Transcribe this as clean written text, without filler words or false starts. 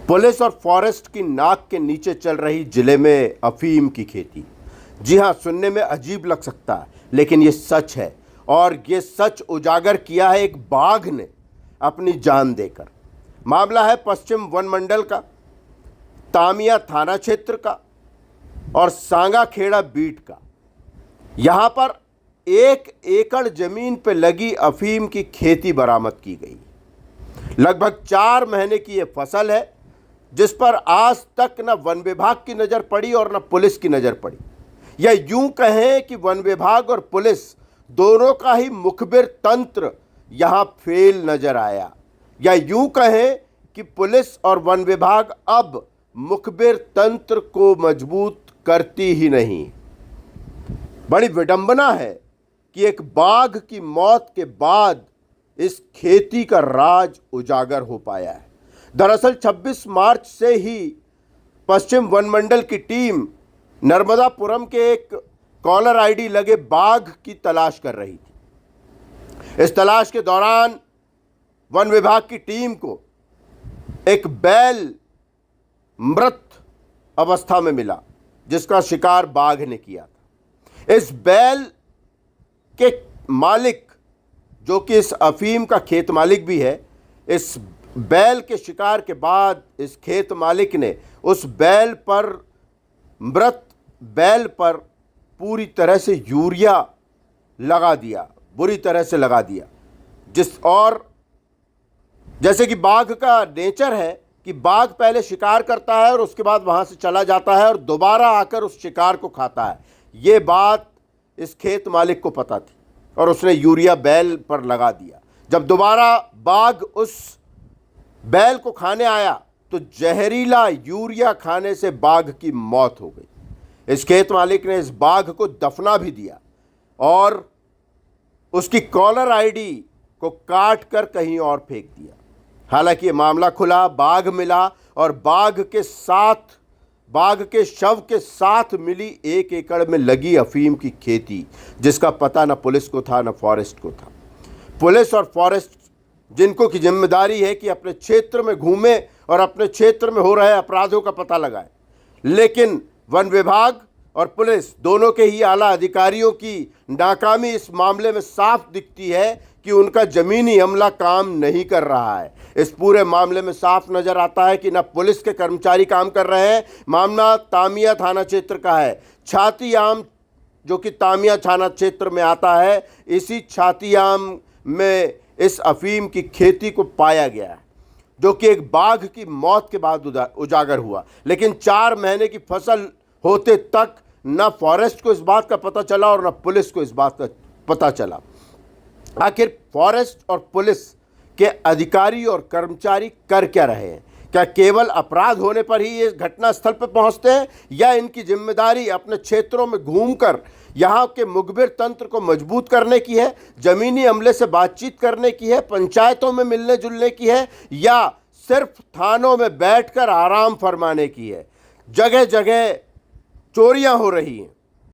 Police और forest की नाक के नीचे चल रही जिले में अफीम की खेती। जी हां, सुनने में अजीब लग सकता है, लेकिन ये सच है। और ये सच उजागर किया है एक बाघ ने अपनी जान देकर। मामला है पश्चिम वन मंडल का, तामिया थाना क्षेत्र का और सांगाखेड़ा बीट का। यहां पर 1 एकड़ जमीन पर लगी अफीम की खेती बरामद की गई। लगभग 4 महीने की यह फसल है, जिस पर आज तक न वन विभाग की नज़र पड़ी और न पुलिस की नज़र पड़ी। या यूं कहें कि वन विभाग और पुलिस दोनों का ही मुखबिर तंत्र यहां फेल नजर आया। या यूं कहें कि पुलिस और वन विभाग अब मुखबिर तंत्र को मजबूत करती ही नहीं। बड़ी विडंबना है कि एक बाघ की मौत के बाद इस खेती का राज उजागर हो पाया है। दरअसल 26 मार्च से ही पश्चिम वन मंडल की टीम नर्मदापुरम के एक कॉलर आईडी लगे बाघ की तलाश कर रही थी। इस तलाश के दौरान वन विभाग की टीम को एक बैल मृत अवस्था में मिला, जिसका शिकार बाघ ने किया था। इस बैल के मालिक, जो कि इस अफीम का खेत मालिक भी है, इस बैल के शिकार के बाद इस खेत मालिक ने उस मृत बैल पर पूरी तरह से यूरिया लगा दिया, बुरी तरह से लगा दिया। और जैसे कि बाघ का नेचर है कि बाघ पहले शिकार करता है और उसके बाद वहां से चला जाता है और दोबारा आकर उस शिकार को खाता है। ये बात इस खेत मालिक को पता थी और उसने यूरिया बैल पर लगा दिया। जब दोबारा बाघ उस बैल को खाने आया तो जहरीला यूरिया खाने से बाघ की मौत हो गई। इस खेत मालिक ने इस बाघ को दफना भी दिया और उसकी कॉलर आईडी को काट कर कहीं और फेंक दिया। हालांकि ये मामला खुला, बाघ मिला और बाघ के शव के साथ मिली 1 एकड़ में लगी अफीम की खेती, जिसका पता न पुलिस को था न फॉरेस्ट को था। पुलिस और फॉरेस्ट जिनको की जिम्मेदारी है कि अपने क्षेत्र में घूमे और अपने क्षेत्र में हो रहे अपराधों का पता लगाए, लेकिन वन विभाग और पुलिस दोनों के ही आला अधिकारियों की नाकामी इस मामले में साफ दिखती है कि उनका जमीनी अमला काम नहीं कर रहा है। इस पूरे मामले में साफ नजर आता है कि न पुलिस के कर्मचारी काम कर रहे हैं। मामला तामिया थाना क्षेत्र का है। छातीआम, जो कि तामिया थाना क्षेत्र में आता है, इसी छातीआम में इस अफीम की खेती को पाया गया है, जो कि एक बाघ की मौत के बाद उजागर हुआ। लेकिन 4 महीने की फसल होते तक न फॉरेस्ट को इस बात का पता चला और न पुलिस को इस बात का पता चला। आखिर फॉरेस्ट और पुलिस के अधिकारी और कर्मचारी कर क्या रहे हैं? क्या केवल अपराध होने पर ही ये घटना स्थल पर पहुंचते हैं, या इनकी जिम्मेदारी अपने क्षेत्रों में घूमकर यहाँ के मुखबिर तंत्र को मजबूत करने की है, जमीनी अमले से बातचीत करने की है, पंचायतों में मिलने जुलने की है, या सिर्फ थानों में बैठकर आराम फरमाने की है? जगह जगह चोरियां हो रही हैं,